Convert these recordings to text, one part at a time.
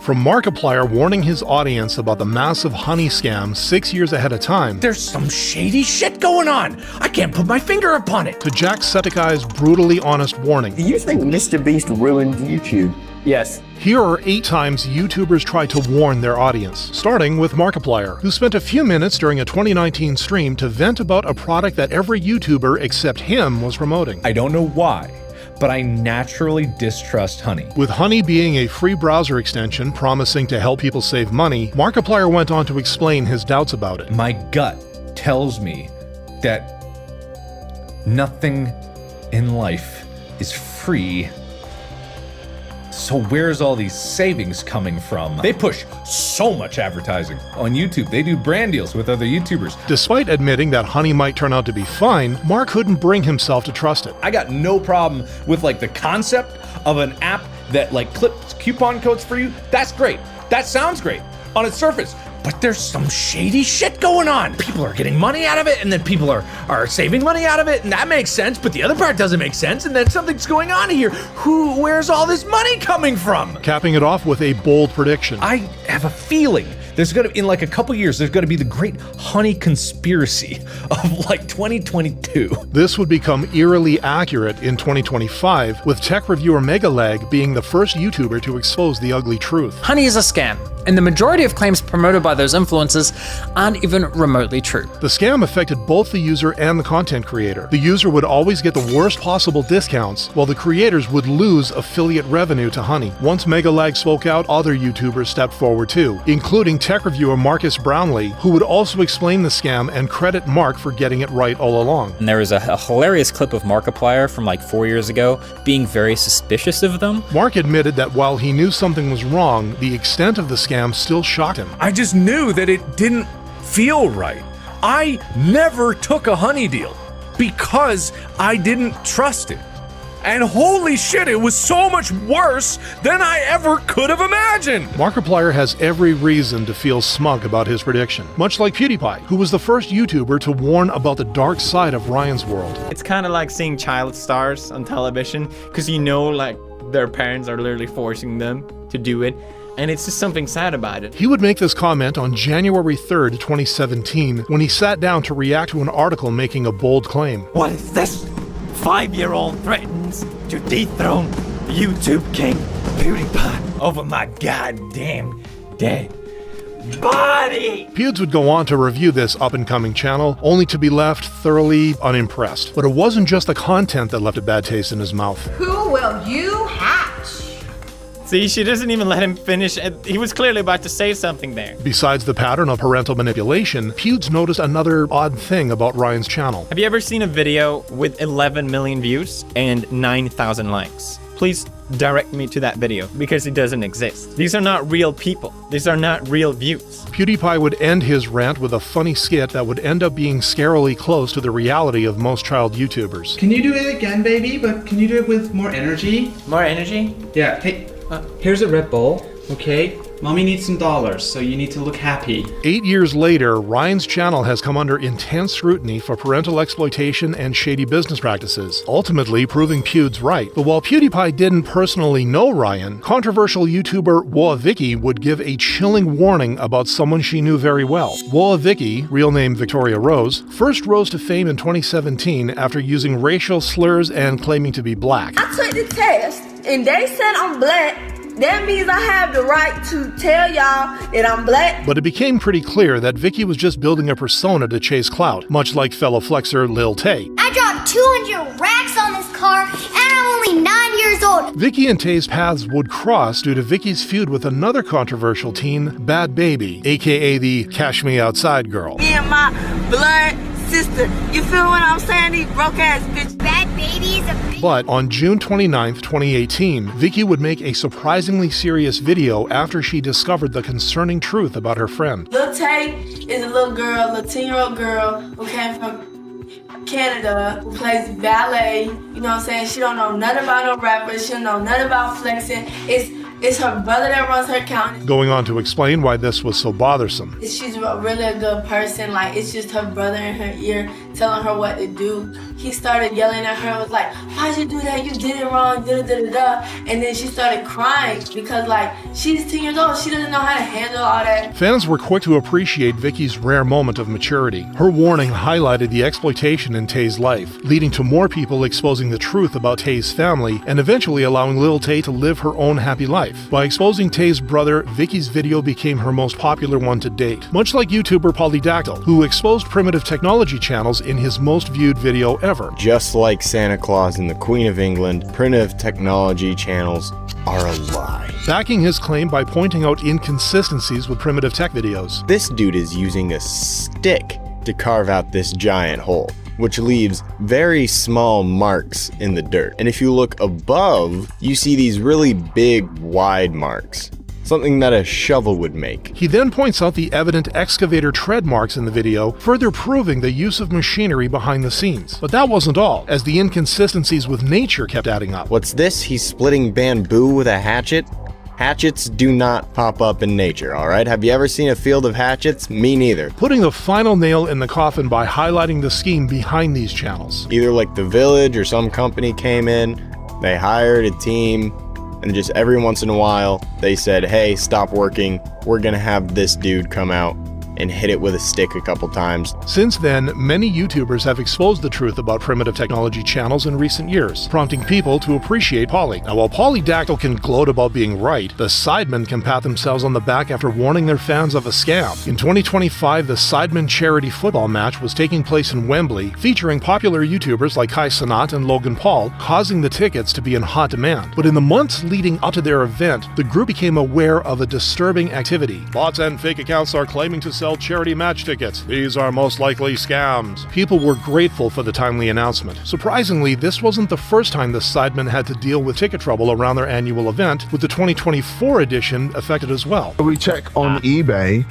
From Markiplier warning his audience about the massive honey scam 6 years ahead of time, there's some shady shit going on. I can't put my finger upon it. to Jacksepticeye's brutally honest warning. Do you think Mr. Beast ruined YouTube? Yes. Here are 8 times YouTubers tried to warn their audience, starting with Markiplier, who spent a few minutes during a 2019 stream to vent about a product that every YouTuber except him was promoting. I don't know why, but I naturally distrust honey. With honey being a free browser extension promising to help people save money, Markiplier went on to explain his doubts about it. My gut tells me that nothing in life is free. So where's all these savings coming from? They push so much advertising on YouTube. They do brand deals with other YouTubers. Despite admitting that honey might turn out to be fine, Mark couldn't bring himself to trust it. I got no problem with like the concept of an app that like clips coupon codes for you. That's great. That sounds great on its surface. But there's some shady shit going on. People are getting money out of it, and then people are saving money out of it, and that makes sense, but the other part doesn't make sense, and then something's going on here. Where's all this money coming from? Capping it off with a bold prediction. I have a feeling there's gonna, in like a couple years, there's gonna be the great honey conspiracy of like 2022. This would become eerily accurate in 2025, with tech reviewer Megalag being the first YouTuber to expose the ugly truth. Honey is a scam, and the majority of claims promoted by those influencers aren't even remotely true. The scam affected both the user and the content creator. The user would always get the worst possible discounts, while the creators would lose affiliate revenue to Honey. Once Megalag spoke out, other YouTubers stepped forward too, including tech reviewer Marcus Brownlee, who would also explain the scam and credit Mark for getting it right all along. And there was a hilarious clip of Markiplier from like 4 years ago being very suspicious of them. Mark admitted that while he knew something was wrong, the extent of the scam still shocked him. I just knew that it didn't feel right. I never took a honey deal because I didn't trust it. And holy shit, it was so much worse than I ever could have imagined. Markiplier has every reason to feel smug about his prediction, much like PewDiePie, who was the first YouTuber to warn about the dark side of Ryan's world. It's kind of like seeing child stars on television, because you know, like, their parents are literally forcing them to do it. And it's just something sad about it. He would make this comment on January 3rd, 2017, when he sat down to react to an article making a bold claim. What is this? 5-year-old threatens to dethrone YouTube king PewDiePie over my goddamn dead body. Pewds would go on to review this up-and-coming channel, only to be left thoroughly unimpressed. But it wasn't just the content that left a bad taste in his mouth. Who will you hatch? See, she doesn't even let him finish. He was clearly about to say something there. Besides the pattern of parental manipulation, Pewds noticed another odd thing about Ryan's channel. Have you ever seen a video with 11 million views and 9,000 likes? Please direct me to that video, because it doesn't exist. These are not real people. These are not real views. PewDiePie would end his rant with a funny skit that would end up being scarily close to the reality of most child YouTubers. Can you do it again, baby? But can you do it with more energy? More energy? Yeah, hey, here's a Red Bull, okay? Mommy needs some dollars, so you need to look happy. 8 years later, Ryan's channel has come under intense scrutiny for parental exploitation and shady business practices, ultimately proving Pewds right. But while PewDiePie didn't personally know Ryan, controversial YouTuber Woah would give a chilling warning about someone she knew very well. Woah, real name Victoria Rose, first rose to fame in 2017 after using racial slurs and claiming to be black. I took the test and they said I'm black. That means I have the right to tell y'all that I'm black. But it became pretty clear that Vicky was just building a persona to chase clout, much like fellow flexer Lil Tay. I dropped 200 racks on this car, and I'm only 9 years old. Vicky and Tay's paths would cross due to Vicky's feud with another controversial teen, Bad Baby, aka the Cash Me Outside girl. Me and my blood sister. You feel what I'm saying? These broke ass bitches. Bad Baby is a bitch. But on June 29th, 2018, Vicky would make a surprisingly serious video after she discovered the concerning truth about her friend. Lil Tay is a little girl, a 10-year-old girl who came from Canada, who plays ballet. You know what I'm saying? She don't know nothing about no rappers. She don't know nothing about flexing. It's her brother that runs her account. Going on to explain why this was so bothersome. She's really a good person. Like, it's just her brother in her ear telling her what to do. He started yelling at her and was like, why'd you do that? You did it wrong, da-da-da-da-da. And then she started crying because, like, she's 10 years old. She doesn't know how to handle all that. Fans were quick to appreciate Vicky's rare moment of maturity. Her warning highlighted the exploitation in Tay's life, leading to more people exposing the truth about Tay's family and eventually allowing little Tay to live her own happy life. By exposing Tay's brother, Vicky's video became her most popular one to date, much like YouTuber Polydactyl, who exposed primitive technology channels in his most viewed video ever. Just like Santa Claus and the Queen of England, primitive technology channels are a lie. Backing his claim by pointing out inconsistencies with primitive tech videos. This dude is using a stick to carve out this giant hole, which leaves very small marks in the dirt. And if you look above, you see these really big, wide marks. Something that a shovel would make. He then points out the evident excavator tread marks in the video, further proving the use of machinery behind the scenes. But that wasn't all, as the inconsistencies with nature kept adding up. What's this? He's splitting bamboo with a hatchet? Hatchets do not pop up in nature, alright? Have you ever seen a field of hatchets? Me neither. Putting the final nail in the coffin by highlighting the scheme behind these channels. Either like the village or some company came in, they hired a team, and just every once in a while, they said, hey, stop working, we're gonna have this dude come out and hit it with a stick a couple times. Since then, many YouTubers have exposed the truth about primitive technology channels in recent years, prompting people to appreciate Poly. Now, while Polydactyl can gloat about being right, the Sidemen can pat themselves on the back after warning their fans of a scam. In 2025, the Sidemen charity football match was taking place in Wembley, featuring popular YouTubers like Kai Cenat and Logan Paul, causing the tickets to be in hot demand. But in the months leading up to their event, the group became aware of a disturbing activity. Bots and fake accounts are claiming to sell charity match tickets. These are most likely scams. People were grateful for the timely announcement. Surprisingly, this wasn't the first time the Sidemen had to deal with ticket trouble around their annual event, with the 2024 edition affected as well. We check on eBay.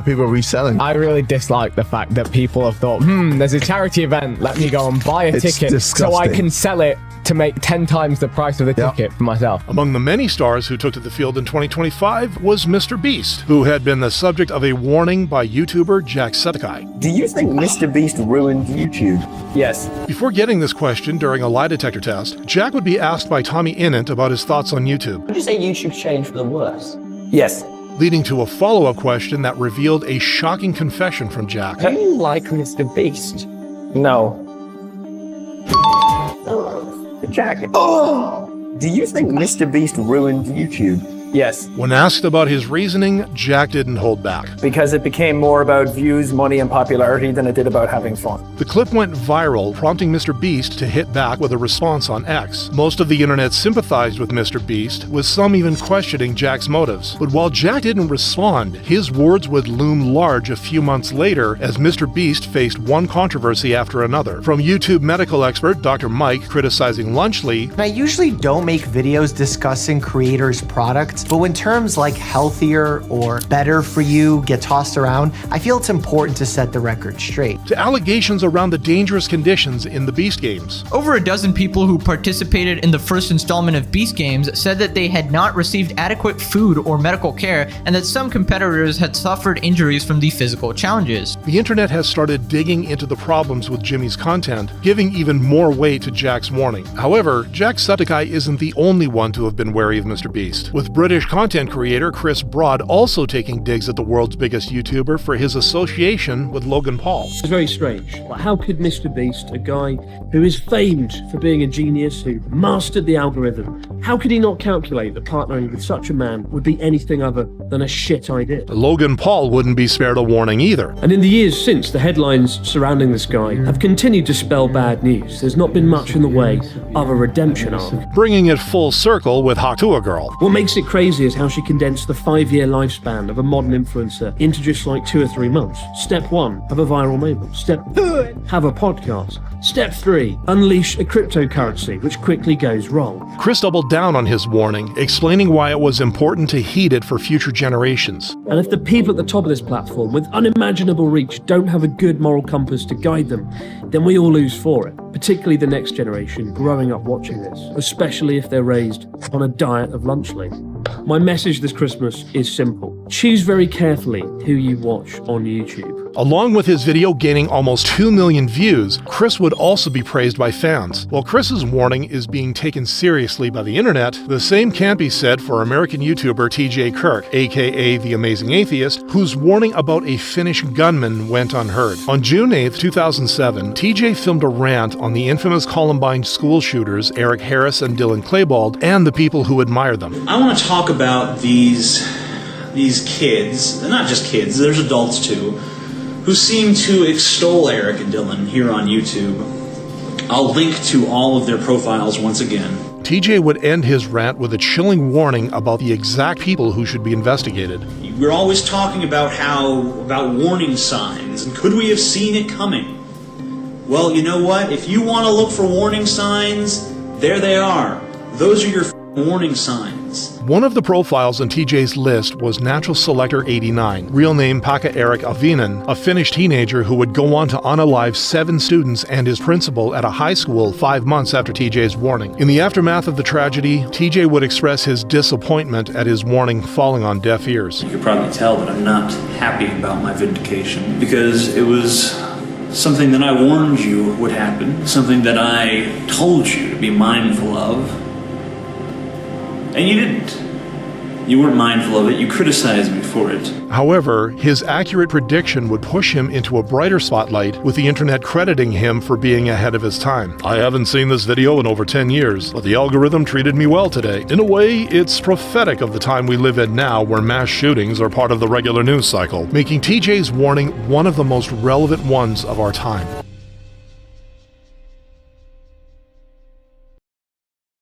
People are reselling. I really dislike the fact that people have thought, there's a charity event, let me go and buy a ticket disgusting. so I can sell it to make 10 times the price of the ticket for myself. Among the many stars who took to the field in 2025 was Mr. Beast, who had been the subject of a warning by YouTuber Jacksepticeye. Do you think Mr. Beast ruined YouTube? Yes. Before getting this question during a lie detector test, Jack would be asked by Tommy Innit about his thoughts on YouTube. Would you say YouTube's changed for the worse? Yes. Leading to a follow-up question that revealed a shocking confession from Jack. Do you like Mr. Beast? No. Jack. Oh! Do you think Mr. Beast ruined YouTube? Yes. When asked about his reasoning, Jack didn't hold back. Because it became more about views, money, and popularity than it did about having fun. The clip went viral, prompting Mr. Beast to hit back with a response on X. Most of the internet sympathized with Mr. Beast, with some even questioning Jack's motives. But while Jack didn't respond, his words would loom large a few months later as Mr. Beast faced one controversy after another. From YouTube medical expert Dr. Mike criticizing Lunchly, I usually don't make videos discussing creators' products, but when terms like healthier or better for you get tossed around, I feel it's important to set the record straight. to allegations around the dangerous conditions in the Beast games. Over a dozen people who participated in the first installment of Beast Games said that they had not received adequate food or medical care, and that some competitors had suffered injuries from the physical challenges. The internet has started digging into the problems with Jimmy's content, giving even more weight to Jack's warning. However, Jacksepticeye isn't the only one to have been wary of Mr. Beast, with British content creator Chris Broad also taking digs at the world's biggest YouTuber for his association with Logan Paul. It's very strange. Like, how could Mr. Beast, a guy who is famed for being a genius, who mastered the algorithm, how could he not calculate that partnering with such a man would be anything other than a shit idea? Logan Paul wouldn't be spared a warning either. And in the years since, the headlines surrounding this guy have continued to spell bad news. There's not been much in the way of a redemption arc. Bringing it full circle with Hatua Girl. What makes it crazy is how she condensed the 5-year lifespan of a modern influencer into just like 2 or 3 months. Step 1, have a viral moment. Step 2, have a podcast. Step 3. Unleash a cryptocurrency, which quickly goes wrong. Chris doubled down on his warning, explaining why it was important to heed it for future generations. And if the people at the top of this platform with unimaginable reach don't have a good moral compass to guide them, then we all lose for it, particularly the next generation growing up watching this, especially if they're raised on a diet of lunchling. My message this Christmas is simple. Choose very carefully who you watch on YouTube. Along with his video gaining almost 2 million views, Chris would also be praised by fans. While Chris's warning is being taken seriously by the internet, the same can't be said for American YouTuber TJ Kirk, aka The Amazing Atheist, whose warning about a Finnish gunman went unheard. On June 8, 2007, TJ filmed a rant on the infamous Columbine school shooters Eric Harris and Dylan Klebold and the people who admire them. I want to talk about these kids, and not just kids, there's adults too, who seem to extol Eric and Dylan here on YouTube. I'll link to all of their profiles once again. TJ would end his rant with a chilling warning about the exact people who should be investigated. We're always talking about warning signs, and could we have seen it coming? Well, you know what? If you want to look for warning signs, there they are. Those are your warning signs. One of the profiles on TJ's list was Natural Selector 89, real name Pekka Erik Avinen, a Finnish teenager who would go on to unalive 7 students and his principal at a high school 5 months after TJ's warning. In the aftermath of the tragedy, TJ would express his disappointment at his warning falling on deaf ears. You could probably tell that I'm not happy about my vindication, because it was something that I warned you would happen, something that I told you to be mindful of. And you didn't. You weren't mindful of it, you criticized me for it. However, his accurate prediction would push him into a brighter spotlight, with the internet crediting him for being ahead of his time. I haven't seen this video in over 10 years, but the algorithm treated me well today. In a way, it's prophetic of the time we live in now, where mass shootings are part of the regular news cycle, making TJ's warning one of the most relevant ones of our time.